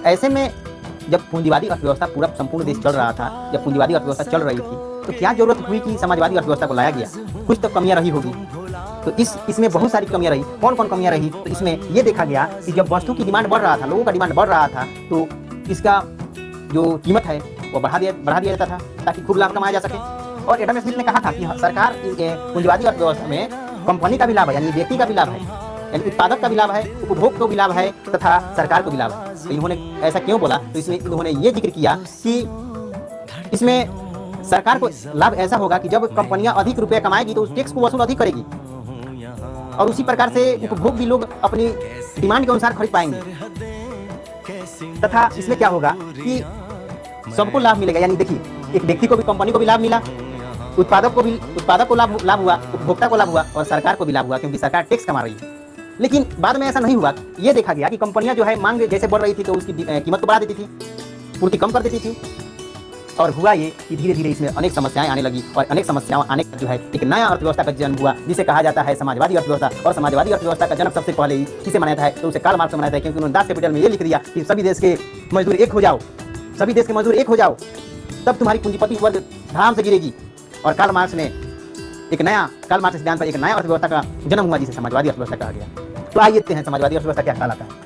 ऐसे में जब पूंजीवादी अर्थव्यवस्था पूरा संपूर्ण देश चल रहा था, जब पूंजीवादी अर्थव्यवस्था चल रही थी, तो क्या जरूरत हुई कि समाजवादी अर्थव्यवस्था को लाया गया? कुछ तो कमियां रही होगी। तो इसमें बहुत सारी कमियां रही। कौन कौन कमियां रही? तो इसमें ये देखा गया कि जब वस्तु की डिमांड बढ़ रहा था, लोगों का डिमांड बढ़ रहा था, तो इसका जो कीमत है वो बढ़ा दिया जाता था ताकि खूब लाभ कमाया जा सके। और एडम स्मिथ ने कहा था कि सरकार पूंजीवादी अर्थव्यवस्था में कंपनी का भी लाभ है, यानी व्यक्ति का भी लाभ है, यानी उत्पादक का भी लाभ है, उपभोग को भी लाभ है तथा सरकार को भी लाभ है। तो इन्होंने ऐसा क्यों बोला? तो इसमें इन्होंने ये जिक्र किया कि इसमें सरकार को लाभ ऐसा होगा कि जब कंपनियां अधिक रुपए कमाएगी तो उस टैक्स को वसूल अधिक करेगी, और उसी प्रकार से उपभोग भी लोग अपनी डिमांड के अनुसार खरीद पाएंगे, तथा इसमें क्या होगा कि सबको लाभ मिलेगा। यानी देखिए, एक व्यक्ति को भी, कंपनी को भी लाभ मिला, उत्पादक को लाभ हुआ, उपभोक्ता को लाभ हुआ और सरकार को भी लाभ हुआ, क्योंकि सरकार टैक्स कमा रही है। लेकिन बाद में ऐसा नहीं हुआ। ये देखा गया कि कंपनियां जो है मांग जैसे बढ़ रही थी तो उसकी कीमत को बढ़ा देती थी, पूर्ति कम कर देती थी, और हुआ ये कि धीरे धीरे इसमें अनेक समस्याएं आने लगी, और अनेक समस्याओं आने का जो है एक नया अर्थव्यवस्था का जन्म हुआ, जिसे कहा जाता है समाजवादी अर्थव्यवस्था। और समाजवादी अर्थव्यवस्था का जन्म सबसे पहले ही किसे मनाया है? तो उसे कार्ल मार्क्स मनाया है, क्योंकि उन्होंने दास कैपिटल में ये लिख दिया कि सभी देश के मजदूर एक हो जाओ, सभी देश के मजदूर एक हो जाओ, तब तुम्हारी पूंजीपति वर्ग धड़ाम से गिरेगी। और कार्ल मार्क्स सिद्धांत पर एक नया अर्थव्यवस्था का जन्म हुआ, जिसे समाजवादी अर्थव्यवस्था कहा गया। तो आइए देखते हैं समाजवादी अर्थव्यवस्था क्या कहलाता है।